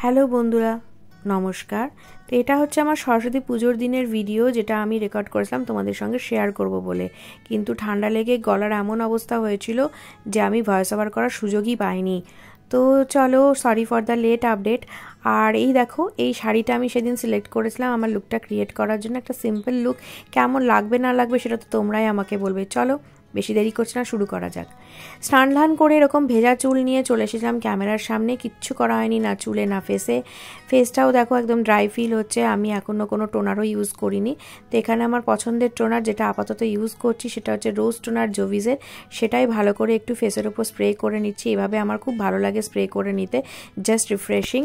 Hello বন্ধুরা, নমস্কার। তো এটা হচ্ছে আমার সরস্বতী পুজোর দিনের ভিডিও, যেটা আমি রেকর্ড করেছিলাম তোমাদের সঙ্গে শেয়ার করব বলে, কিন্তু ঠান্ডা লেগে গলার এমন অবস্থা হয়েছিল যে আমি ভয়েস ওভার করার সুযোগই পাইনি। তো চলো, sorry for the late update. আর এই দেখো, এই শাড়িটা আমি সেদিন সিলেক্ট করেছিলাম আমার লুকটা ক্রিয়েট করার জন্য। একটা সিম্পল লুক, কেমন লাগবে না লাগবে সেটা তো তোমরাই আমাকে বলবে। চলো, বেশি দেরি করছে না, শুরু করা যাক। স্নান ধান করে এরকম ভেজা চুল নিয়ে চলে এসেছিলাম ক্যামেরার সামনে। কিচ্ছু করা হয়নি, না চুলে না ফেসে। ফেসটাও দেখো একদম ড্রাই ফিল হচ্ছে। আমি এখনও কোনো টোনারও ইউজ করিনি। তো এখানে আমার পছন্দের টোনার যেটা আপাতত ইউজ করছি সেটা হচ্ছে রোজ টোনার জোভিজের। সেটাই ভালো করে একটু ফেসের উপর স্প্রে করে নিচ্ছি। এভাবে আমার খুব ভালো লাগে স্প্রে করে নিতে, জাস্ট রিফ্রেশিং।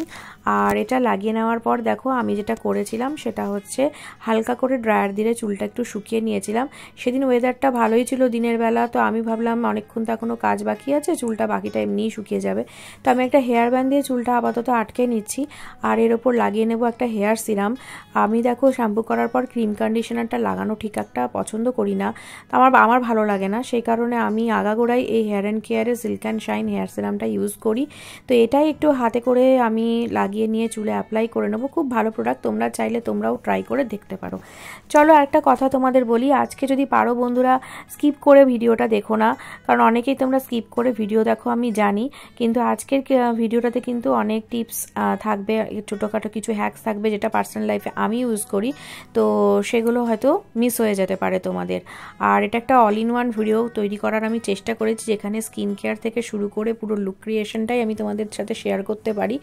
আর এটা লাগিয়ে নেওয়ার পর দেখো আমি যেটা করেছিলাম সেটা হচ্ছে হালকা করে ড্রায়ার দিয়ে চুলটা একটু শুকিয়ে নিয়েছিলাম। সেদিন ওয়েদারটা ভালোই ছিল দিনের বেলা, তো আমি ভাবলাম অনেকক্ষণ তো এখনও কাজ বাকি আছে, চুলটা বাকিটা এমনিই শুকিয়ে যাবে। তো আমি একটা হেয়ার ব্যান্ড দিয়ে চুলটা আপাতত আটকে নিচ্ছি, আর এর ওপর লাগিয়ে নেব একটা হেয়ার সিরাম। আমি দেখো শ্যাম্পু করার পর ক্রিম কন্ডিশনারটা লাগানো ঠিক একটা পছন্দ করি না, আমার ভালো লাগে না। সেই কারণে আমি আগাগোড়াই এই হেয়ার অ্যান্ড কেয়ারের সিল্ক অ্যান্ড শাইন হেয়ার সিরামটা ইউজ করি। তো এটাই একটু হাতে করে আমি লাগিয়ে নিয়ে চুলে অ্যাপ্লাই করে নেবো। খুব ভালো প্রোডাক্ট, তোমরা চাইলে তোমরাও ট্রাই করে দেখতে পারো। চলো, একটা কথা তোমাদের বলি, আজকে যদি পারো বন্ধুরা স্কিপ করে ভিডিওটা দেখো না, কারণ অনেকেই তোমরা স্কিপ করে ভিডিও দেখো আমি জানি, কিন্তু আজকের ভিডিওটাতে কিন্তু অনেক টিপস থাকবে, ছোটোখাটো কিছু হ্যাকস থাকবে যেটা পার্সোনাল লাইফে আমি ইউজ করি। তো সেগুলো হয়তো মিস হয়ে যেতে পারে তোমাদের। আর এটা একটা অল ইন ওয়ান ভিডিও তৈরি করার আমি চেষ্টা করেছি, যেখানে স্কিন কেয়ার থেকে শুরু করে পুরো লুক ক্রিয়েশনটাই আমি তোমাদের সাথে শেয়ার করতে পারি।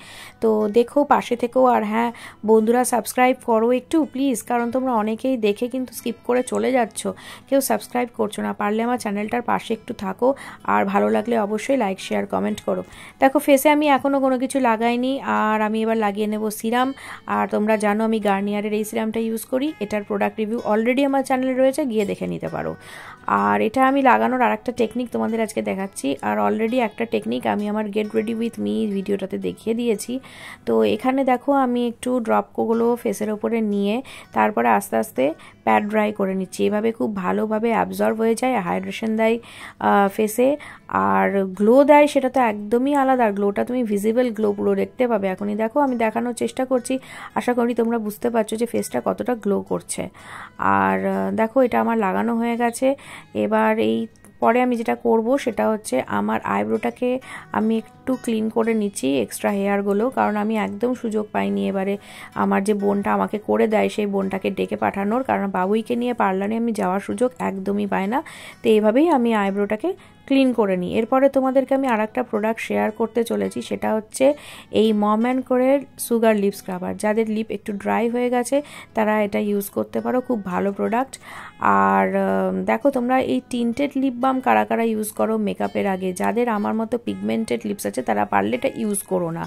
তো দেখো, পাশে থেকেও। আর হ্যাঁ বন্ধুরা, সাবস্ক্রাইব করো একটু প্লিজ, কারণ তোমরা অনেকেই দেখে কিন্তু স্কিপ করে চলে যাচ্ছ, কেউ সাবস্ক্রাইব করছো না। পারলে আমার চ্যানেলটার পাশে একটু থাকো, আর ভালো লাগলে অবশ্যই লাইক শেয়ার কমেন্ট করো। দেখো, ফেসে আমি এখনও কোনো কিছু লাগাইনি, আর আমি এবার লাগিয়ে নেব সিরাম। আর তোমরা জানো আমি গার্নিয়ারের এই সিরামটা ইউজ করি। এটার প্রোডাক্ট রিভিউ অলরেডি আমার চ্যানেলে রয়েছে, গিয়ে দেখে নিতে পারো। আর এটা আমি লাগানোর আর একটা টেকনিক তোমাদের আজকে দেখাচ্ছি। আর অলরেডি একটা টেকনিক আমি আমার গেট রেডি উইথ মি ভিডিওটাতে দেখিয়ে দিয়েছি। তো এখানে দেখো আমি একটু ড্রপগুলো ফেসের ওপরে নিয়ে তারপরে আস্তে আস্তে প্যাড ড্রাই করে নিচ্ছি। এভাবে খুব ভালোভাবে অ্যাবজর্ব হয়ে যায়, হাইড্রেশন দেয় ফেসে, আর গ্লো দেয়। সেটা তো একদমই আলাদা, আর গ্লোটা তুমি ভিজিবল গ্লো পুরো দেখতে পাবে। এখনই দেখো আমি দেখানোর চেষ্টা করছি, আশা করি তোমরা বুঝতে পারছো যে ফেসটা কতটা গ্লো করছে। আর দেখো, এটা আমার লাগানো হয়ে গেছে। এবার এই পরে আমি যেটা করব সেটা হচ্ছে আমার আইব্রোটাকে আমি একটু ক্লিন করে নিচ্ছি, এক্সট্রা হেয়ারগুলো, কারণ আমি একদম সুযোগ পাইনি এবারে আমার যে বোনটা আমাকে করে দেয় সেই বোনটাকে ডেকে পাঠানোর, কারণ বাবুইকে নিয়ে পার্লারে আমি যাওয়ার সুযোগ একদমই পাই না। তো এইভাবেই আমি আইব্রোটাকে ক্লিন করে নিই। এরপরে তোমাদেরকে আমি আর একটা প্রোডাক্ট শেয়ার করতে চলেছি, সেটা হচ্ছে এই মম অ্যান্ড কোরের সুগার লিপ স্ক্রাবার। যাদের লিপ একটু ড্রাই হয়ে গেছে তারা এটা ইউজ করতে পারো, খুব ভালো প্রোডাক্ট। আর দেখো, তোমরা এই টিন্টেড লিপ বাম কারা কারা ইউজ করো মেকআপের আগে? যাদের আমার মতো পিগমেন্টেড লিপস আছে তারা পারলে এটা ইউজ করো না।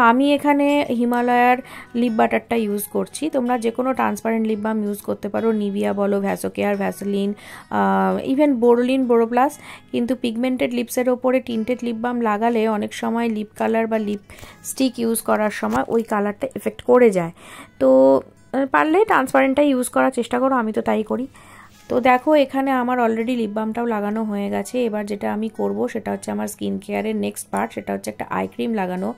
আমি এখানে হিমালয়ার লিপ বাটারটা ইউজ করছি। তোমরা যে কোনো ট্রান্সপারেন্ট লিপ বাম ইউজ করতে পারো, নিভিয়া বলো, ভ্যাসোকেয়ার, ভ্যাসলিন, ইভেন বোরোলিন, বোরোপ্লাস। কিন্তু পিগমেন্টেড লিপসের ওপরে টিন্টেড লিপ বাম লাগালে অনেক সময় লিপ কালার বা লিপস্টিক ইউজ করার সময় ওই কালারটা এফেক্ট করে যায়। তো পারলে ট্রান্সপারেন্টটা ইউজ করার চেষ্টা করো, আমি তো তাই করি। তো দেখো, এখানে আমার অলরেডি লিপ বামটাও লাগানো হয়ে গেছে। এবার যেটা আমি করব সেটা হচ্ছে আমার স্কিন কেয়ারের নেক্সট পার্ট, সেটা হচ্ছে একটা আই ক্রিম লাগানো।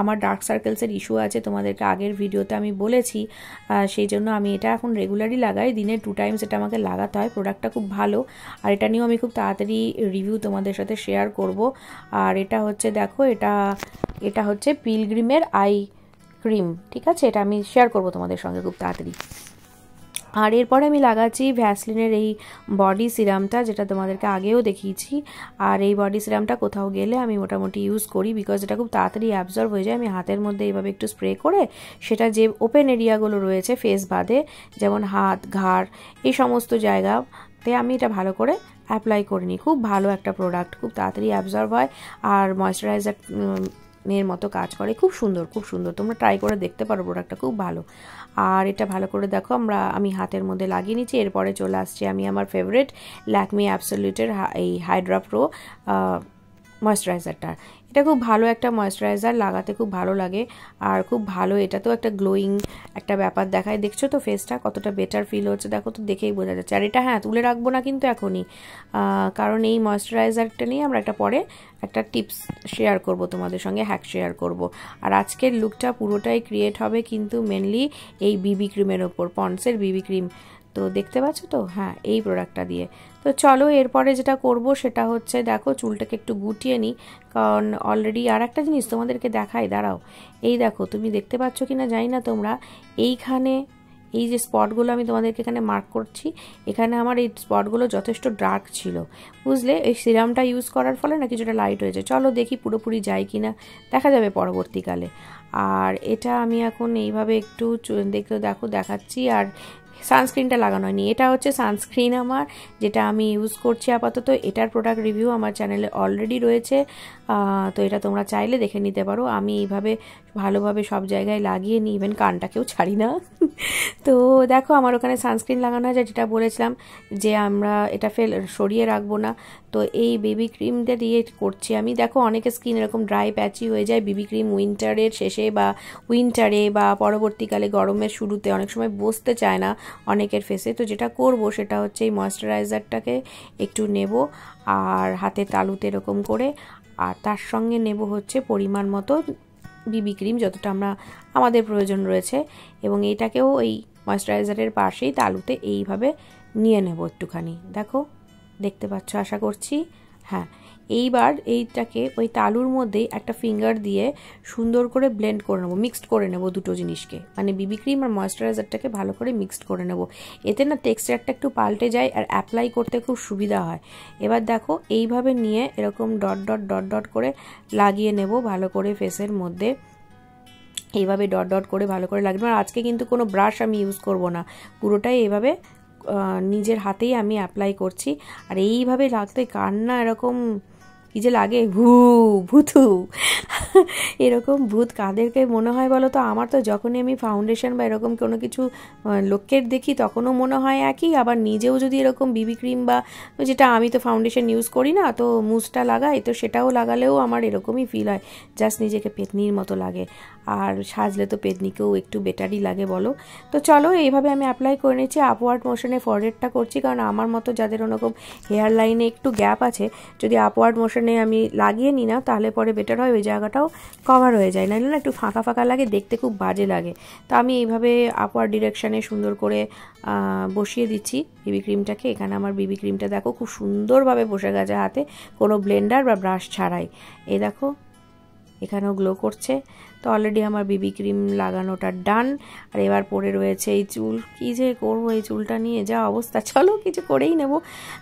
আমার ডার্ক সার্কেলসের ইস্যু আছে, তোমাদেরকে আগের ভিডিওতে আমি বলেছি, সেই জন্য আমি এটা এখন রেগুলারই লাগাই, দিনে 2 টাইমস এটা আমাকে লাগাতে হয়। প্রোডাক্টটা খুব ভালো, আর এটা নিয়েও আমি খুব তাড়াতাড়ি রিভিউ তোমাদের সাথে শেয়ার করব। আর এটা হচ্ছে দেখো, এটা হচ্ছে পিলগ্রিমের আই ক্রিম, ঠিক আছে? এটা আমি শেয়ার করব তোমাদের সঙ্গে খুব তাড়াতাড়ি। আর এরপরে আমি লাগাচ্ছি ভ্যাসলিনের এই বডি সিরামটা, যেটা তোমাদেরকে আগেও দেখিয়েছি। আর এই বডি সিরামটা কোথাও গেলে আমি মোটামুটি ইউজ করি, বিকজ এটা খুব তাড়াতাড়ি অ্যাবজর্ব হয়ে যায়। আমি হাতের মধ্যে এইভাবে একটু স্প্রে করে সেটা যে ওপেন এরিয়াগুলো রয়েছে ফেস বাদে, যেমন হাত, ঘাড়, এই সমস্ত জায়গাতে আমি এটা ভালো করে অ্যাপ্লাই করে নিই। খুব ভালো একটা প্রোডাক্ট, খুব তাড়াতাড়ি অ্যাবজর্ব হয় আর ময়শ্চারাইজার এর মতো কাজ করে। খুব সুন্দর, খুব সুন্দর, তোমরা ট্রাই করে দেখতে পারো, প্রোডাক্টটা খুব ভালো। আর এটা ভালো করে দেখো আমি হাতের মধ্যে লাগিয়ে নিচ্ছি। এরপরে চলে আসছি আমি আমার ফেভারিট ল্যাকমি অ্যাবসলিউটের এই হাইড্রা প্রো ময়শ্চারাইজারটা। এটা খুব ভালো একটা ময়েশ্চারাইজার, লাগাতে খুব ভালো লাগে আর খুব ভালো, এটা তো একটা গ্লোয়িং একটা ব্যাপার দেখায়। দেখছো তো ফেসটা কতটা বেটার ফিল হচ্ছে, দেখো তো দেখেই বোঝা যাচ্ছে। আর এটা হ্যাঁ তুলে রাখবো না কিন্তু এখনই, কারণ এই ময়েশ্চারাইজারটা নিয়ে আমরা একটা পরে একটা টিপস শেয়ার করব তোমাদের সঙ্গে, হ্যাক শেয়ার করব। আর আজকের লুকটা পুরোটাই ক্রিয়েট হবে কিন্তু মেনলি এই বিবি ক্রিমের ওপর, পন্ডসের বিবি ক্রিম। তো দেখতে পাচ্ছ তো, হ্যাঁ এই প্রোডাক্টটা দিয়ে। তো চলো এরপরে যেটা করব সেটা হচ্ছে, দেখো চুলটাকে একটু গুটিয়ে নিই, কারণ অলরেডি আর একটা জিনিস তোমাদেরকে দেখাই, দাঁড়াও। এই দেখো, তুমি দেখতে পাচ্ছ কি না জানি না তোমরা, এইখানে এই যে স্পটগুলো আমি তোমাদেরকে এখানে মার্ক করছি, এখানে আমার এই স্পটগুলো যথেষ্ট ডার্ক ছিল, বুঝলে? এই সিরামটা ইউজ করার ফলে না কিছুটা লাইট হয়েছে। চলো দেখি পুরোপুরি যায় কি না, দেখা যাবে পরবর্তীকালে। আর এটা আমি এখন এইভাবে একটু দেখো দেখাচ্ছি। আর সানস্ক্রিনটা লাগানো হয়নি, এটা হচ্ছে সানস্ক্রিন আমার, যেটা আমি ইউজ করছি আপাতত। এটার প্রোডাক্ট রিভিউ আমার চ্যানেলে অলরেডি রয়েছে, তো এটা তোমরা চাইলে দেখে নিতে পারো। আমি এইভাবে ভালোভাবে সব জায়গায় লাগিয়ে নিই, ইভেন কানটাকেও ছাড়ি না। তো দেখো আমার ওখানে সানস্ক্রিন লাগানো আছে, যেটা বলেছিলাম যে আমরা এটা সরিয়ে রাখবো না। তো এই বেবি ক্রিমটা দিয়ে করছি আমি। দেখো অনেকের স্কিন এরকম ড্রাই প্যাচি হয়ে যায়, বেবি ক্রিম উইন্টারের শেষে বা উইন্টারে বা পরবর্তীকালে গরমের শুরুতে অনেক সময় বসতে চায় না অনেকের ফেসে। তো যেটা করব সেটা হচ্ছে এই ময়েশ্চারাইজারটাকে একটু নেব আর হাতে তালুতে এরকম করে, আর তার সঙ্গে নেব হচ্ছে পরিমাণ মতো বিবি ক্রিম, যতটা আমাদের প্রয়োজন রয়েছে, এবং এইটাকেও এই ময়েশ্চারাইজারের পাশেই তালুতে এইভাবে নিয়ে নেব একটুখানি। দেখো দেখতে পাচ্ছ আশা করছি, হ্যাঁ। এইবার এইটাকে ওই তালুর মধ্যেই একটা ফিঙ্গার দিয়ে সুন্দর করে ব্লেন্ড করে নেবো, মিক্সড করে নেব দুটো জিনিসকে, মানে বিবি ক্রিম আর ময়েশ্চারাইজারটাকে ভালো করে মিক্সড করে নেব। এতে না টেক্সচারটা একটু পাল্টে যায় আর অ্যাপ্লাই করতে খুব সুবিধা হয়। এবার দেখো এইভাবে নিয়ে এরকম ডট ডট ডট ডট করে লাগিয়ে নেব ভালো করে ফেসের মধ্যে, এইভাবে ডট ডট করে ভালো করে লাগবে। আর আজকে কিন্তু কোনো ব্রাশ আমি ইউজ করব না, পুরোটাই এইভাবে নিজের হাতেই আমি অ্যাপ্লাই করছি। আর এইভাবে লাগতে কান্না এরকম কি যে লাগে, ভূতু এরকম ভূত কাদেরকে মনে হয় বলো তো? আমার তো যখনই আমি ফাউন্ডেশন বা এরকম কোনো কিছু লোকের দেখি তখনও মনে হয় একই, আবার নিজেও যদি এরকম বিবি ক্রিম বা যেটা, আমি তো ফাউন্ডেশন ইউজ করি না, তো মুছটা লাগাই, তো সেটাও লাগালেও আমার এরকমই ফিল হয়, জাস্ট নিজেকে পেতনির মতো লাগে। আর সাজলে তো পেতনিকেও একটু বেটারই লাগে বলো। তো চলো এইভাবে আমি অ্যাপ্লাই করে নিচ্ছি, আপওয়ার্ড মোশনে ফরহেডটা করছি, কারণ আমার মতো যাদের ওরকম হেয়ার লাইনে একটু গ্যাপ আছে, যদি আপওয়ার্ড মোশনে আমি লাগিয়ে নিই না তাহলে পরে বেটার হয়, ওই জায়গাটাও কভার হয়ে যায়, নাহলে না একটু ফাঁকা ফাঁকা লাগে, দেখতে খুব বাজে লাগে। তো আমি এইভাবে আপওয়ার্ড ডিরেকশানে সুন্দর করে বসিয়ে দিচ্ছি বিবি ক্রিমটাকে। এখানে আমার বিবি ক্রিমটা দেখো খুব সুন্দরভাবে বসে গেছে হাতে, কোনো ব্লেন্ডার বা ব্রাশ ছাড়াই। এই দেখো এখানেও গ্লো করছে। তো অলরেডি আমার বিবি ক্রিম লাগানোটা ডান। আর এবার পরে রয়েছে এই চুল, কী যে করবো এই চুলটা নিয়ে, যা অবস্থা, চলো কিছু করেই নেব।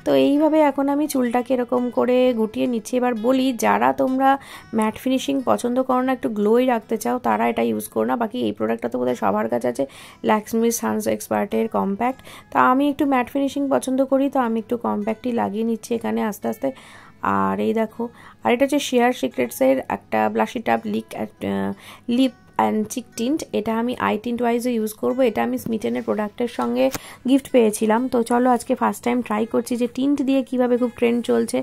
তো এইভাবে এখন আমি চুলটাকে এরকম করে গুটিয়ে নিচ্ছি। এবার বলি, যারা তোমরা ম্যাট ফিনিশিং পছন্দ করো না, একটু গ্লোই রাখতে চাও, তারা এটা ইউজ করো না। বাকি এই প্রোডাক্টটা তো বোধহয় সবার কাছে আছে, ল্যাকমি সানস এক্সপার্টের কম্প্যাক্ট। তো আমি একটু ম্যাট ফিনিশিং পছন্দ করি, তো আমি একটু কম্প্যাক্টই লাগিয়ে নিচ্ছি এখানে আস্তে আস্তে। আর এই দেখো, আর এটা হচ্ছে শেয়ার সিক্রেটসের একটা ব্লাশি টাপ লিপ অ্যান্ড চিক টিন্ট, এটা আমি আই টিন্ট ওয়াইজও ইউজ করব। এটা আমি স্মিটেনের প্রোডাক্টের সঙ্গে গিফট পেয়েছিলাম। তো চলো আজকে ফার্স্ট টাইম ট্রাই করছি যে টিন্ট দিয়ে কিভাবে, খুব ট্রেন্ড চলছে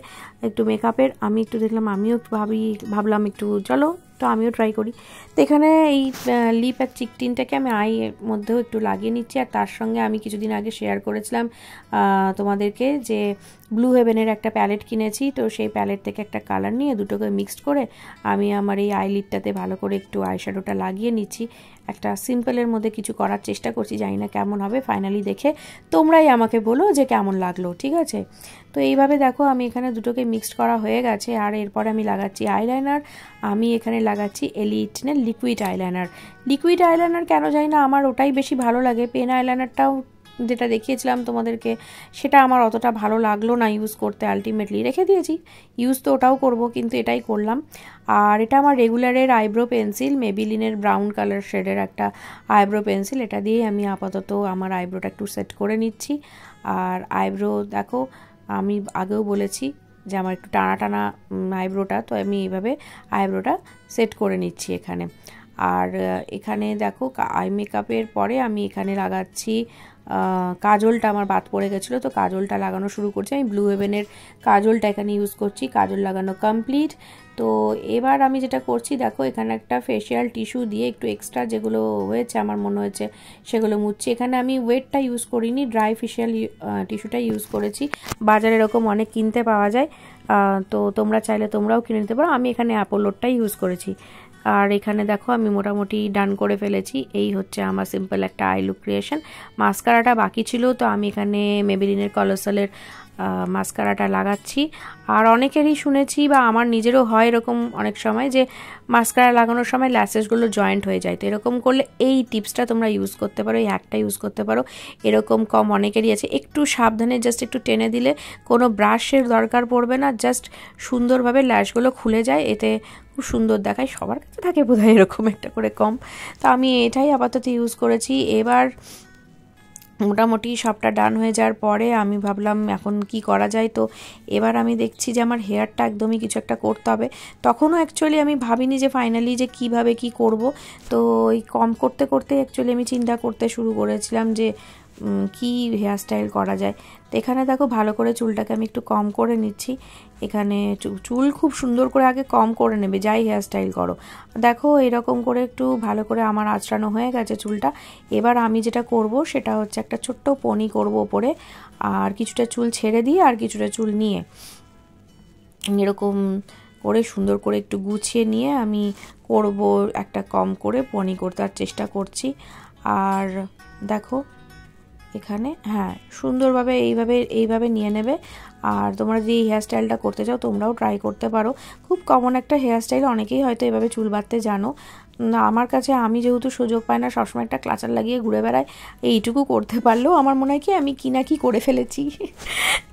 একটু মেকআপের, আমি একটু দেখলাম, আমিও ভাবলাম একটু চলো তো আমিও ট্রাই করি। তো এখানে এই লিপ আর চিক টিনটাকে আমি আইয়ের মধ্যেও একটু লাগিয়ে নিচ্ছি। আর তার সঙ্গে আমি কিছুদিন আগে শেয়ার করেছিলাম তোমাদেরকে যে ব্লু হেভেনের একটা প্যালেট কিনেছি, তো সেই প্যালেট থেকে একটা কালার নিয়ে দুটোকে মিক্সড করে আমি আমার এই আইলিডটাতে ভালো করে একটু আইশ্যাডোটা লাগিয়ে নিচ্ছি। একটা সিম্পলের মধ্যে কিছু করার চেষ্টা করছি, জানি না কেমন হবে, ফাইনালি দেখে তোমরাই আমাকে বলো যে কেমন লাগলো, ঠিক আছে? তো এইভাবে দেখো আমি এখানে দুটোকে মিক্সড করা হয়ে গেছে। আর এরপরে আমি লাগাচ্ছি আইলাইনার। আমি এখানে লাগাচ্ছি এলিটনের লিকুইড আইলাইনার। লিকুইড আইলাইনার কেন জানি না আমার ওটাই বেশি ভালো লাগে, পেন আইলাইনারটাও যেটা দেখিয়েছিলাম তোমাদেরকে সেটা আমার অতটা ভালো লাগলো না ইউজ করতে, আলটিমেটলি রেখে দিয়েছি। ইউজ তো ওটাও করব, কিন্তু এটাই করলাম। আর এটা আমার রেগুলারের আইব্রো পেন্সিল, মেবিলিনের ব্রাউন কালার শেডের একটা আইব্রো পেন্সিল, এটা দিয়ে আমি আপাতত আমার আইব্রোটা একটু সেট করে নিচ্ছি। আর আইব্রো দেখো, আমি আগেও বলেছি যে আমার একটু টানা টানা আইব্রোটা, তো আমি এইভাবে আইব্রোটা সেট করে নিচ্ছি এখানে। আর এখানে দেখো আই মেকআপের পরে আমি এখানে লাগাচ্ছি কাজলটা। আমার বাদ পড়ে গেছিলো, তো কাজলটা লাগানো শুরু করছি। আমি ব্লু হেভেনের কাজলটা এখানে ইউজ করছি। কাজল লাগানো কমপ্লিট। তো এবার আমি যেটা করছি দেখো, এখানে একটা ফেশিয়াল টিস্যু দিয়ে একটু এক্সট্রা যেগুলো হয়েছে আমার মনে হয়েছে সেগুলো মুছছি। এখানে আমি ওয়েটটা ইউজ করিনি, ড্রাই ফেশিয়াল টিস্যুটা ইউজ করেছি। বাজারে এরকম অনেক কিনতে পাওয়া যায়, তো তোমরা চাইলে তোমরাও কিনে নিতে পারো। আমি এখানে অ্যাপোলোরটাই ইউজ করেছি। আর এখানে দেখো আমি মোটামুটি ডান করে ফেলেছি। এই হচ্ছে আমার সিম্পল একটা আই লুক ক্রিয়েশন। মাস্কারাটা বাকি ছিল, তো আমি এখানে মেবেলিনের কলোসালের মাস্কারাটা লাগাচ্ছি। আর অনেকেরই শুনেছি বা আমার নিজেরও হয় এরকম অনেক সময় যে মাস্কারা লাগানোর সময় ল্যাশেসগুলো জয়েন্ট হয়ে যায়। তো এরকম করলে এই টিপসটা তোমরা ইউজ করতে পারো, এই হ্যাকটা ইউজ করতে পারো। এরকম কম অনেকেরই আছে। একটু সাবধানে জাস্ট একটু টেনে দিলে কোনো ব্রাশের দরকার পড়বে না, জাস্ট সুন্দরভাবে ল্যাশগুলো খুলে যায়। এতে খুব সুন্দর দেখায়। সবার কাছে থাকে বোধহয় এরকম একটা করে কম। তো আমি এটাই আপাতত ইউজ করেছি। এবার মোটামুটি সবটা ডান হয়ে যাওয়ার পরে আমি ভাবলাম এখন কি করা যায়। তো এবার আমি দেখছি যে আমার হেয়ারটা একদমই কিছু একটা করতে হবে। তখনও অ্যাকচুয়ালি আমি ভাবিনি যে ফাইনালি যে কিভাবে কি করব। তো এই কম করতে করতে অ্যাকচুয়ালি আমি চিন্তা করতে শুরু করেছিলাম যে কি হেয়ারস্টাইল করা যায়। তো এখানে দেখো ভালো করে চুলটাকে আমি একটু কম করে নিচ্ছি। এখানে চুল খুব সুন্দর করে আগে কম করে নেবে যাই হেয়ারস্টাইল করো। দেখো এরকম করে একটু ভালো করে আমার আঁচড়ানো হয়ে গেছে চুলটা। এবার আমি যেটা করব সেটা হচ্ছে একটা ছোট্ট পনি করব ওপরে, আর কিছুটা চুল ছেড়ে দিয়ে আর কিছুটা চুল নিয়ে এরকম করে সুন্দর করে একটু গুছিয়ে নিয়ে আমি করব একটা কম করে পনি করতে চেষ্টা করছি। আর দেখো এখানে হ্যাঁ সুন্দরভাবে এইভাবে নিয়ে নেবে। আর তোমরা যদি এই হেয়ারস্টাইলটা করতে চাও তোমরাও ট্রাই করতে পারো। খুব কমন একটা হেয়ারস্টাইল, অনেকেই হয়তো এভাবে চুল বাঁধতে জানো না। আমার কাছে আমি যেহেতু সুযোগ পাই না, সবসময় একটা ক্লাচার লাগিয়ে ঘুরে বেড়াই, এইটুকু করতে পারলেও আমার মনে হয় কি আমি কি না কি করে ফেলেছি।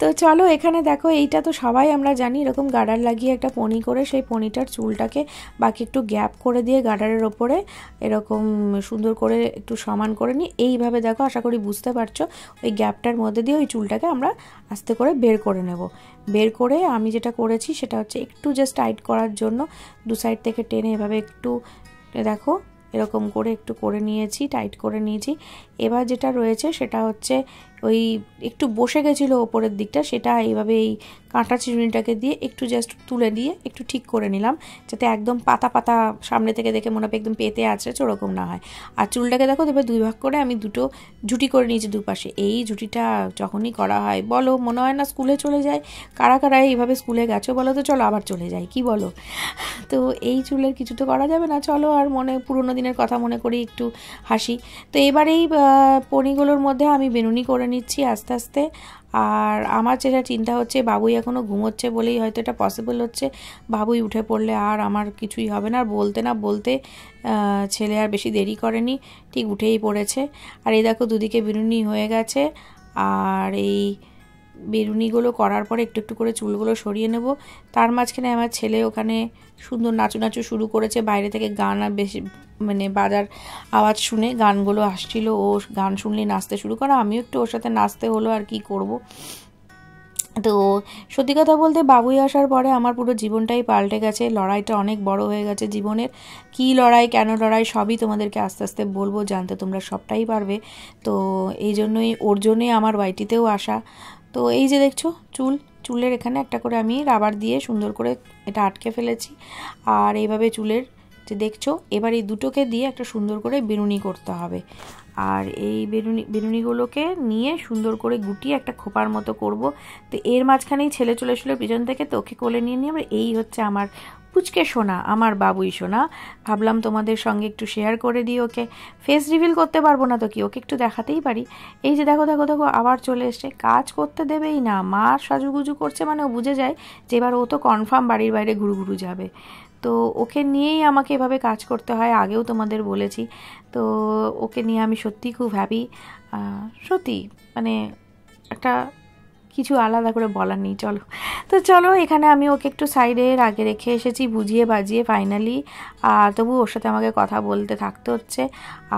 তো চলো এখানে দেখো এইটা তো সবাই আমরা জানি, এরকম গার্ডার লাগিয়ে একটা পনি করে সেই পনিটার চুলটাকে বাকি একটু গ্যাপ করে দিয়ে গার্ডারের ওপরে এরকম সুন্দর করে একটু সমান করে নিই। এইভাবে দেখো, আশা করি বুঝতে পারছো, ওই গ্যাপটার মধ্যে দিয়ে ওই চুলটাকে আমরা আস্তে করে বের করে নেব। বের করে আমি যেটা করেছি সেটা হচ্ছে একটু জাস্ট টাইট করার জন্য দু সাইড থেকে টেনে এভাবে একটু দেখো এরকম করে একটু করে নিয়েছি, টাইট করে নিয়েছি। এবার যেটা রয়েছে সেটা হচ্ছে ওই একটু বসে গেছিলো ওপরের দিকটা, সেটা এইভাবে এই কাঁটা চিরুনিটাকে দিয়ে একটু জাস্ট তুলে দিয়ে একটু ঠিক করে নিলাম, যাতে একদম পাতা পাতা সামনে থেকে দেখে মনে হবে একদম পেতে আছে ওরকম না হয়। আর চুলটাকে দেখো এবার দুই ভাগ করে আমি দুটো ঝুটি করে নিয়েছি দুপাশে। এই ঝুটিটা যখনই করা হয় বলো মনে হয় না স্কুলে চলে যায়। কারা কারা এইভাবে স্কুলে গেছো বলো তো, চলো আবার চলে যাই, কি বলো? তো এই চুলের কিছু তো করা যাবে না, চলো আর মনে পুরোনো দিনের কথা মনে করি একটু হাসি। তো এবার এই পনিগুলোর মধ্যে আমি বেনুনি করে নিচ্ছি আস্তে আস্তে। আর আমার যেটা চিন্তা হচ্ছে বাবুই এখনও ঘুমোচ্ছে বলেই হয়তো এটা পসিবল হচ্ছে। বাবুই উঠে পড়লে আর আমার কিছুই হবে না। আর বলতে না বলতে ছেলে আর বেশি দেরি করেনি, ঠিক উঠেই পড়েছে। আর এই দেখো দুদিকে বেনুনি হয়ে গেছে। আর এই বেরুনিগুলো করার পরে একটু একটু করে চুলগুলো সরিয়ে নেব। তার মাঝখানে আমার ছেলে ওখানে সুন্দর নাচু শুরু করেছে। বাইরে থেকে গান আর বেশি মানে বাজার আওয়াজ শুনে গানগুলো আসছিল, ও গান শুনলে নাচতে শুরু করে, আমিও একটু ওর সাথে নাচতে হলো, আর কি করব। তো সত্যি কথা বলতে বাবুই আসার পরে আমার পুরো জীবনটাই পাল্টে গেছে। লড়াইটা অনেক বড় হয়ে গেছে জীবনের। কি লড়াই, কেন লড়াই, সবই তোমাদেরকে আস্তে আস্তে বলবো, জানতে তোমরা সবটাই পারবে। তো এই জন্যই ওর জন্যই আমার বাড়িটিতেও আসা। তো এই যে দেখছো চুলের এখানে একটা করে আমি রাবার দিয়ে সুন্দর করে এটা আটকে ফেলেছি। আর এইভাবে চুলের যে দেখছো এবার এই দুটোকে দিয়ে একটা সুন্দর করে বেনুনি করতে হবে। আর এই বেনুনিগুলোকে নিয়ে সুন্দর করে গুটিয়ে একটা খোপার মতো করব। তো এর মাঝখানেই ছেলে চলে এসেছিলো পিছন থেকে, তো ওকে কোলে নিয়ে নিয়ে আমরা এই হচ্ছে আমার পুচকে সোনা, আমার বাবুই সোনা। ভাবলাম তোমাদের সঙ্গে একটু শেয়ার করে দিই। ওকে ফেস রিভিল করতে পারবো না তো কি, ওকে একটু দেখাতেই পারি। এই যে দেখো দেখো দেখো আবার চলে এসছে, কাজ করতে দেবেই না। মা সাজুগুজু করছে মানে ও বুঝে যায় যে এবার ও তো কনফার্ম বাড়ির বাইরে ঘুরু যাবে। তো ওকে নিয়েই আমাকে এভাবে কাজ করতে হয়, আগেও তোমাদের বলেছি। তো ওকে নিয়ে আমি সত্যি খুব হ্যাপি। সত্যি মানে একটা কিছু আলাদা করে বলার নেই। চলো তো চলো, এখানে আমি ওকে একটু সাইডে আগে রেখে এসেছি বুঝিয়ে বাজিয়ে ফাইনালি। আর তবু ওর সাথে আমাকে কথা বলতে থাকতে হচ্ছে।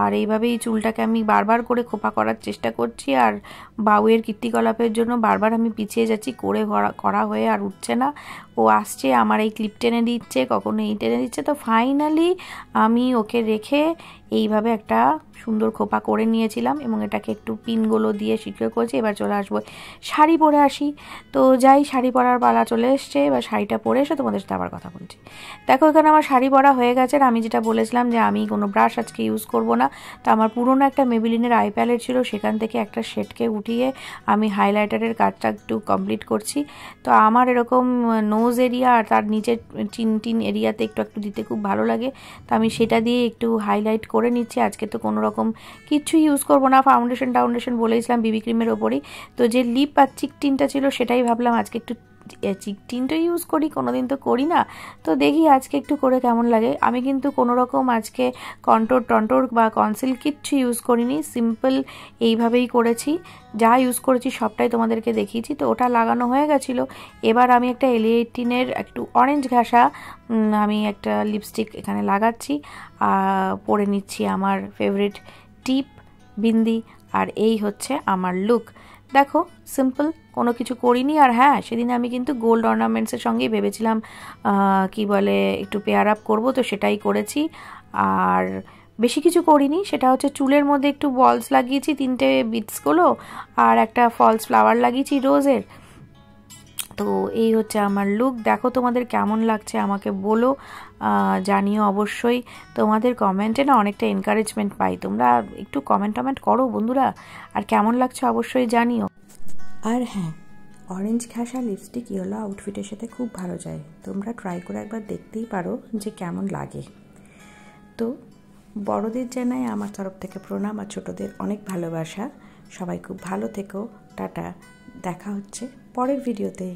আর এইভাবেই চুলটাকে আমি বারবার করে খোপা করার চেষ্টা করছি। আর বাউয়ের কীর্তিকলাপের জন্য বারবার আমি পিছিয়ে যাচ্ছি, করে করা হয়ে আর উঠছে না। ও আসছে, আমার এই ক্লিপ টেনে দিচ্ছে, কখনো এই টেনে দিচ্ছে। তো ফাইনালি আমি ওকে রেখে এইভাবে একটা সুন্দর খোপা করে নিয়েছিলাম এবং এটাকে একটু পিনগুলো দিয়ে সিকিউর করেছি। এবার চলে আসবো শাড়ি পরে আসি। তো যাই, শাড়ি পরার পালা চলে এসছে। এবার শাড়িটা পরে এসে তোমাদের সাথে আবার কথা বলছি। দেখো এখানে আমার শাড়ি পরা হয়ে গেছে। আর আমি যেটা বলেছিলাম যে আমি কোনো ব্রাশ আজকে ইউজ করব না, তো আমার পুরোনো একটা মেবিলিনের আই প্যালেট ছিল, সেখান থেকে একটা শেডকে উঠিয়ে আমি হাইলাইটারের কাজটা একটু কমপ্লিট করছি। তো আমার এরকম নোজ এরিয়া আর তার নিচের চিন এরিয়াতে একটু একটু দিতে খুব ভালো লাগে। তো আমি সেটা দিয়ে একটু হাইলাইট করে নিচ্ছি। আজকে তো কোনো রকম কিচ্ছু ইউজ করবো না, ফাউন্ডেশন বলেছিলাম বিবি ক্রিমের ওপরই। তো যে লিপ আর চিক টিনটা ছিল সেটাই ভাবলাম আজকে একটু চিক টিনটা ইউজ করি, কোনোদিন তো করি না। তো দেখি আজকে একটু করে কেমন লাগে। আমি কিন্তু কোনো রকম আজকে কন্টোর বা কনসিল কিচ্ছু ইউজ করিনি, সিম্পল এইভাবেই করেছি। যা ইউজ করেছি সবটাই তোমাদেরকে দেখিয়েছি। তো ওটা লাগানো হয়ে গেছিলো। এবার আমি একটা LA18-এর একটু অরেঞ্জ ঘাসা আমি একটা লিপস্টিক এখানে লাগাচ্ছি, পরে নিচ্ছি আমার ফেভারিট টিপ বিন্দি। আর এই হচ্ছে আমার লুক। দেখো সিম্পল, কোনো কিছু করিনি। আর হ্যাঁ, সেদিন আমি কিন্তু গোল্ড অর্নামেন্টসের সঙ্গেই ভেবেছিলাম কি বলে একটু পেয়ার আপ করবো, তো সেটাই করেছি। আর বেশি কিছু করিনি, সেটা হচ্ছে চুলের মধ্যে একটু বলস লাগিয়েছি, 3টে বিটসগুলো, আর একটা ফলস ফ্লাওয়ার লাগিয়েছি রোজের। তো এই হচ্ছে আমার লুক। দেখো তোমাদের কেমন লাগছে আমাকে বলো, জানিও অবশ্যই। তোমাদের কমেন্টে না অনেকটা এনকারেজমেন্ট পাই, তোমরা একটু কমেন্ট করো বন্ধুরা। আর কেমন লাগছে অবশ্যই জানিও। আর হ্যাঁ, অরেঞ্জ ঘাসা লিপস্টিক ইয়েলো আউটফিটের সাথে খুব ভালো যায়। তোমরা ট্রাই করে একবার দেখতেই পারো যে কেমন লাগে। তো বড়দের জানাই আমার তরফ থেকে প্রণাম, আর ছোটদের অনেক ভালোবাসা। সবাই খুব ভালো থেকো। টাটা, দেখা হচ্ছে পরের ভিডিওতে।